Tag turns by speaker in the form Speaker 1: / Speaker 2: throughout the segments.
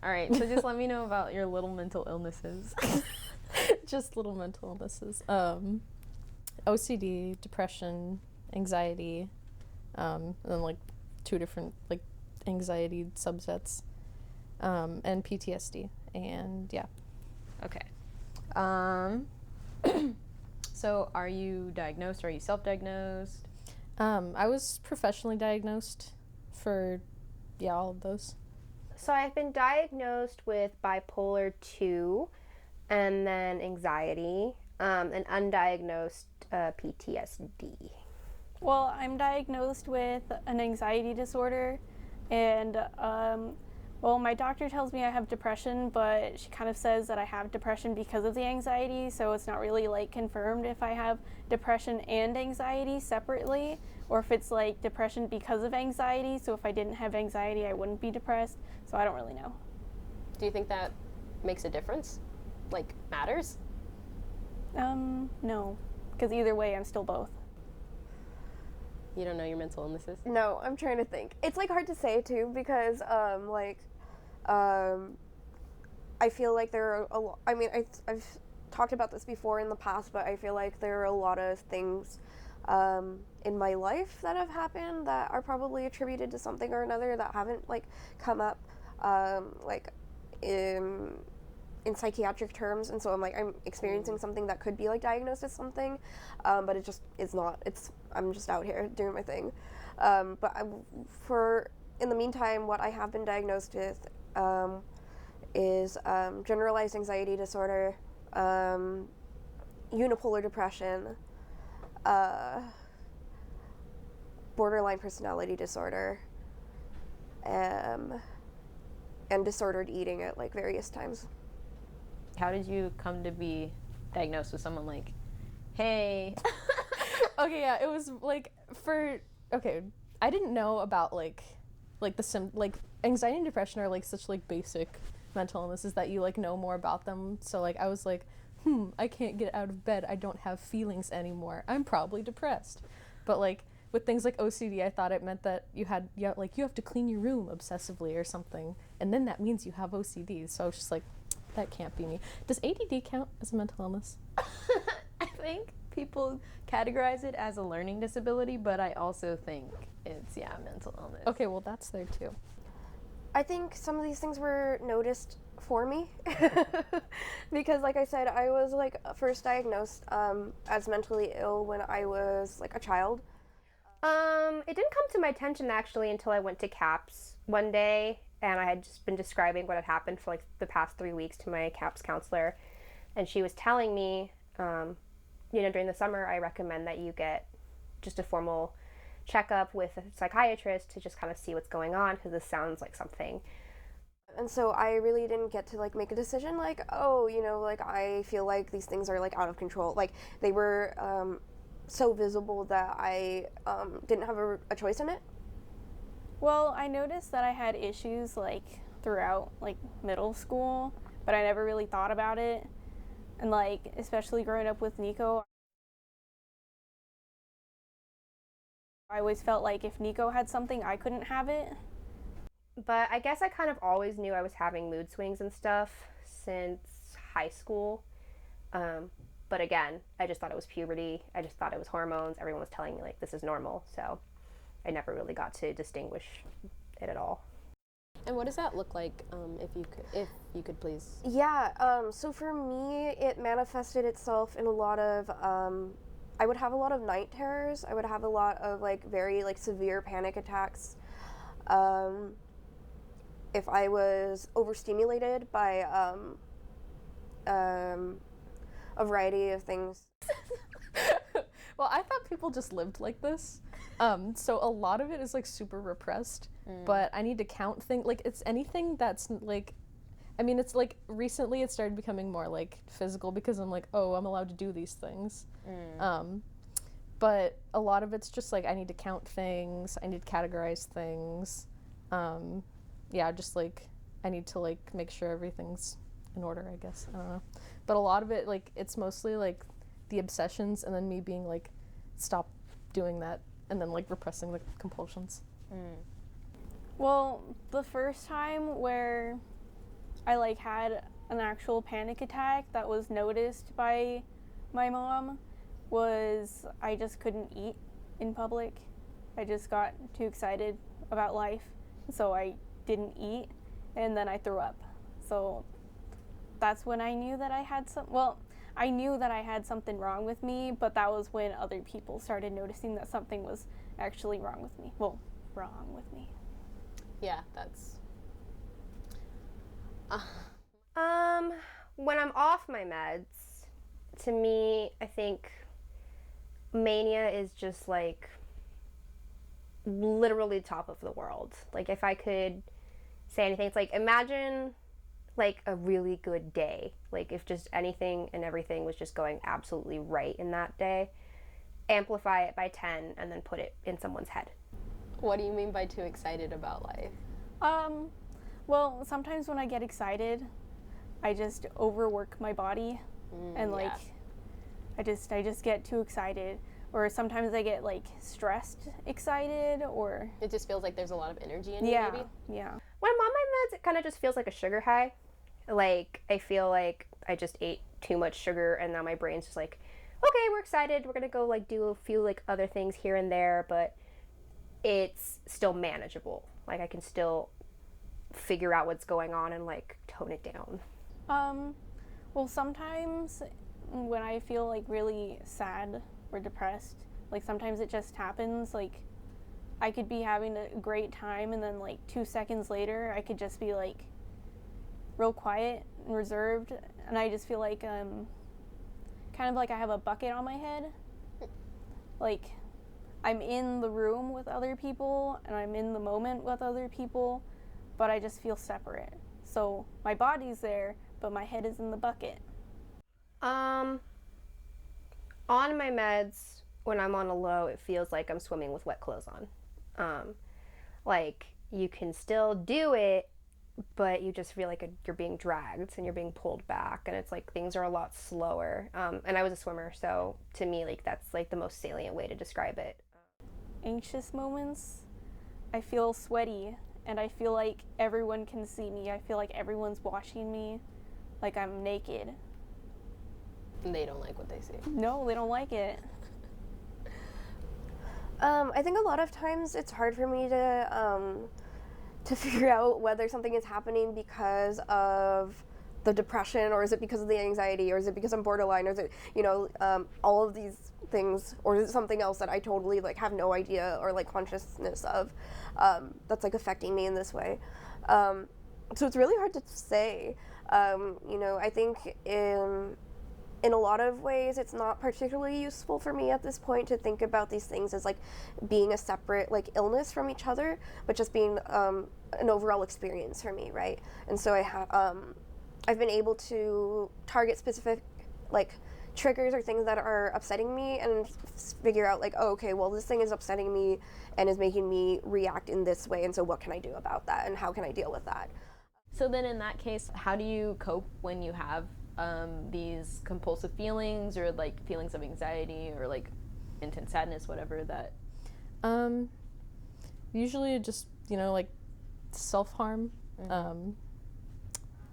Speaker 1: All right, so just let me know about your little mental illnesses.
Speaker 2: Just little mental illnesses. OCD, depression, anxiety, and then like 2 different like anxiety subsets, and PTSD, and yeah.
Speaker 1: Okay. So are you diagnosed? Or are you self-diagnosed?
Speaker 2: I was professionally diagnosed for, yeah, all of those.
Speaker 3: So I've been diagnosed with bipolar 2 and then anxiety, and undiagnosed PTSD.
Speaker 4: Well, I'm diagnosed with an anxiety disorder, and well, my doctor tells me I have depression, but she kind of says that I have depression because of the anxiety, so it's not really like confirmed if I have depression and anxiety separately, or if it's like depression because of anxiety, so if I didn't have anxiety I wouldn't be depressed, so I don't really know.
Speaker 3: Do you think that makes a difference? Like, matters?
Speaker 4: No, because either way I'm still both.
Speaker 3: You don't know your mental illnesses?
Speaker 5: No, I'm trying to think. It's like hard to say too because I feel like there are a lot. I mean, I've talked about this before in the past, but I feel like there are a lot of things in my life that have happened that are probably attributed to something or another that haven't like come up like in psychiatric terms, and so I'm experiencing something that could be like diagnosed as something, but it just is not. I'm just out here doing my thing, but in the meantime, what I have been diagnosed with is generalized anxiety disorder, unipolar depression, borderline personality disorder, and disordered eating at like various times.
Speaker 1: How did you come to be diagnosed with someone like, hey?
Speaker 2: Okay, yeah, it was like I didn't know about like anxiety and depression are like such like basic mental illnesses that you like know more about them. So like I was like, I can't get out of bed. I don't have feelings anymore. I'm probably depressed. But like with things like OCD, I thought it meant that you have to clean your room obsessively or something, and then that means you have OCD. So I was just like, that can't be me. Does ADD count as a mental illness?
Speaker 1: I think people categorize it as a learning disability, but I also think it's, mental illness.
Speaker 2: Okay, well, that's there too.
Speaker 5: I think some of these things were noticed for me because, like I said, I was like first diagnosed as mentally ill when I was like a child.
Speaker 3: It didn't come to my attention actually until I went to CAPS one day, and I had just been describing what had happened for like the past 3 weeks to my CAPS counselor, and she was telling me, during the summer I recommend that you get just a formal checkup with a psychiatrist to just kind of see what's going on, because this sounds like something.
Speaker 5: And so I really didn't get to like make a decision like, oh, like I feel like these things are like out of control. Like they were so visible that I didn't have a choice in it.
Speaker 4: Well, I noticed that I had issues like throughout like middle school, but I never really thought about it. And like especially growing up with Nico, I always felt like if Nico had something, I couldn't have it.
Speaker 3: But I guess I kind of always knew I was having mood swings and stuff since high school. But again, I just thought it was puberty. I just thought it was hormones. Everyone was telling me like this is normal, so I never really got to distinguish it at all.
Speaker 6: And what does that look like, if you could please?
Speaker 5: Yeah, so for me, it manifested itself in a lot of, I would have a lot of night terrors. I would have a lot of like very like severe panic attacks. If I was overstimulated by a variety of things.
Speaker 2: Well, I thought people just lived like this. So a lot of it is like super repressed, but I need to count things. Like it's anything that's like, I mean, it's like recently it started becoming more like physical because I'm like, oh, I'm allowed to do these things. But a lot of it's just like I need to count things. I need to categorize things. Just like I need to like make sure everything's in order, I guess. I don't know. But a lot of it, like, it's mostly like the obsessions and then me being like, stop doing that, and then like repressing the compulsions.
Speaker 4: Well, the first time where I like had an actual panic attack that was noticed by my mom was I just couldn't eat in public. I just got too excited about life, so I didn't eat, and then I threw up. So that's when I knew that I had I knew that I had something wrong with me, but that was when other people started noticing that something was actually wrong with me. Well, wrong with me.
Speaker 6: Yeah, that's.
Speaker 3: When I'm off my meds, to me, I think mania is just like literally top of the world. Like, if I could say anything, it's like imagine like a really good day. Like, if just anything and everything was just going absolutely right in that day, amplify it by 10 and then put it in someone's head.
Speaker 6: What do you mean by too excited about life?
Speaker 4: Well, sometimes when I get excited, I just overwork my body, and like,
Speaker 6: yeah.
Speaker 4: I just get too excited, or sometimes I get like stressed excited, or
Speaker 6: It just feels like there's a lot of energy in you, maybe?
Speaker 4: yeah.
Speaker 3: When I'm on my meds, it kind of just feels like a sugar high. Like, I feel like I just ate too much sugar, and now my brain's just like, okay, we're excited, we're gonna go like do a few like other things here and there, but it's still manageable. Like, I can still figure out what's going on and like tone it down.
Speaker 4: Well, sometimes when I feel like really sad or depressed, like sometimes it just happens. Like, I could be having a great time, and then like 2 seconds later, I could just be like real quiet and reserved, and I just feel like kind of like I have a bucket on my head. Like, I'm in the room with other people and I'm in the moment with other people, but I just feel separate. So my body's there, but my head is in the bucket.
Speaker 3: On my meds, when I'm on a low, it feels like I'm swimming with wet clothes on. Like, you can still do it, but you just feel like you're being dragged and you're being pulled back, and it's like things are a lot slower. And I was a swimmer, so to me, like, that's like the most salient way to describe it.
Speaker 4: Anxious moments, I feel sweaty, and I feel like everyone can see me. I feel like everyone's watching me, like I'm naked.
Speaker 6: And they don't like what they see.
Speaker 4: No, they don't like it.
Speaker 5: I think a lot of times it's hard for me to figure out whether something is happening because of the depression, or is it because of the anxiety, or is it because I'm borderline, or is it, all of these things, or is it something else that I totally like have no idea or like consciousness of, that's like affecting me in this way. So it's really hard to say. I think in a lot of ways, it's not particularly useful for me at this point to think about these things as like being a separate like illness from each other, but just being an overall experience for me, right? And so I've been able to target specific like triggers or things that are upsetting me and figure out like, oh, okay, well, this thing is upsetting me and is making me react in this way, and so what can I do about that, and how can I deal with that?
Speaker 1: So then in that case, how do you cope when you have these compulsive feelings, or like feelings of anxiety, or like intense sadness, whatever that?
Speaker 2: Usually just, like self-harm,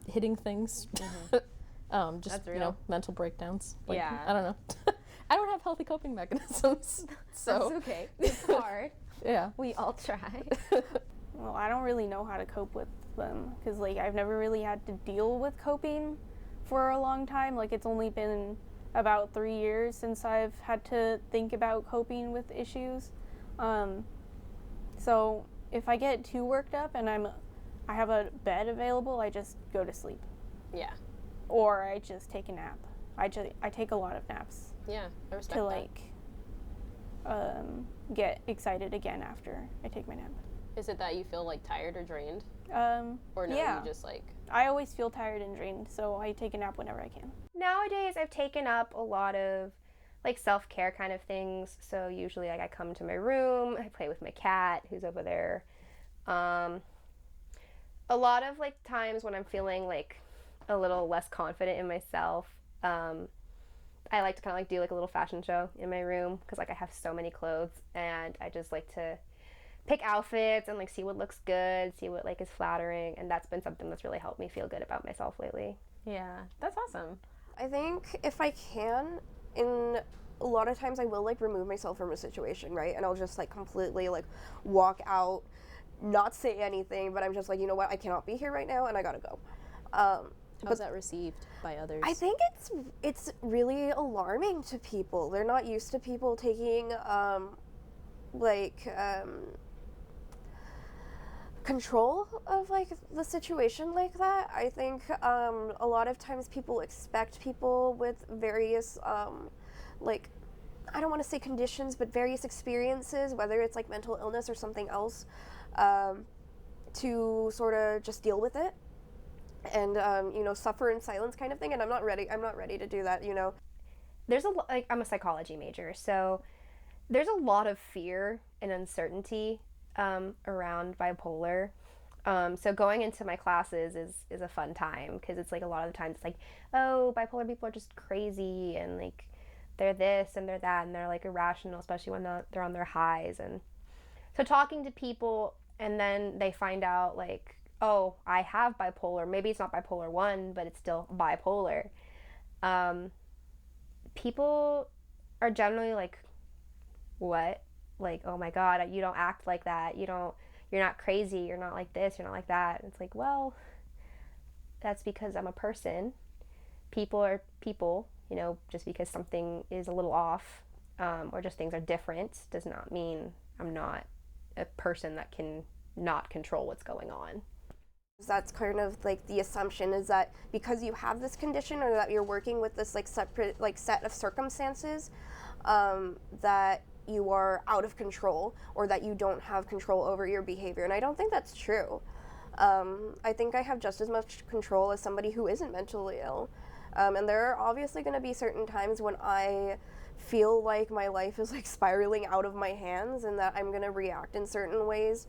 Speaker 2: hitting things, just,
Speaker 1: That's real.
Speaker 2: mental breakdowns. Like,
Speaker 1: Yeah.
Speaker 2: I don't know. I don't have healthy coping mechanisms, so.
Speaker 1: That's okay. It's hard.
Speaker 2: Yeah.
Speaker 1: We all try.
Speaker 4: Well, I don't really know how to cope with them, because like I've never really had to deal with coping for a long time. Like, it's only been about 3 years since I've had to think about coping with issues. So if I get too worked up and I have a bed available, I just go to sleep,
Speaker 6: Yeah.
Speaker 4: or I just take a nap. I take a lot of naps
Speaker 6: Yeah, I respect
Speaker 4: to
Speaker 6: that.
Speaker 4: like get excited again after I take my nap.
Speaker 6: Is it that you feel like tired or drained? Or no,
Speaker 4: Yeah.
Speaker 6: you just like.
Speaker 4: I always feel tired and drained, so I take a nap whenever I can.
Speaker 3: Nowadays, I've taken up a lot of like self-care kind of things. So usually, like, I come to my room, I play with my cat who's over there. A lot of like times when I'm feeling like a little less confident in myself, I like to kind of like do like a little fashion show in my room, because like I have so many clothes, and I just like to pick outfits and like see what looks good, see what like is flattering, and that's been something that's really helped me feel good about myself lately.
Speaker 1: Yeah, that's awesome.
Speaker 5: I think if I can, in a lot of times I will like remove myself from a situation, right? And I'll just like completely like walk out, not say anything, but I'm just like, you know what, I cannot be here right now and I gotta go.
Speaker 6: How's that received by others?
Speaker 5: I think it's really alarming to people. They're not used to people taking control of like the situation like that. I think a lot of times people expect people with various like, I don't want to say conditions, but various experiences, whether it's like mental illness or something else, to sort of just deal with it and you know, suffer in silence kind of thing. And I'm not ready to do that, you know.
Speaker 3: There's like I'm a psychology major, so there's a lot of fear and uncertainty around bipolar. So going into my classes is a fun time because it's like a lot of the times it's like, oh, bipolar people are just crazy and like they're this and they're that and they're like irrational, especially when they're on their highs. And so talking to people and then they find out like, oh, I have bipolar. Maybe it's not bipolar 1, but it's still bipolar. People are generally like, what? Like, oh my God, you don't act like that. You're not crazy. You're not like this. You're not like that. And it's like, well, that's because I'm a person. People are people, you know, just because something is a little off or just things are different does not mean I'm not a person that can not control what's going on.
Speaker 5: That's kind of like the assumption, is that because you have this condition or that you're working with this like separate like set of circumstances, that you are out of control or that you don't have control over your behavior. And I don't think that's true. I think I have just as much control as somebody who isn't mentally ill. And there are obviously going to be certain times when I feel like my life is like spiraling out of my hands and that I'm going to react in certain ways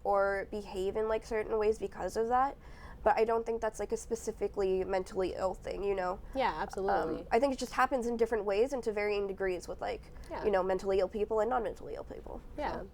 Speaker 5: or behave in like certain ways because of that. But I don't think that's like a specifically mentally ill thing, you know?
Speaker 6: Yeah, absolutely.
Speaker 5: I think it just happens in different ways and to varying degrees with like,
Speaker 6: Yeah.
Speaker 5: you know, mentally ill people and non-mentally ill people.
Speaker 6: Yeah.
Speaker 5: So.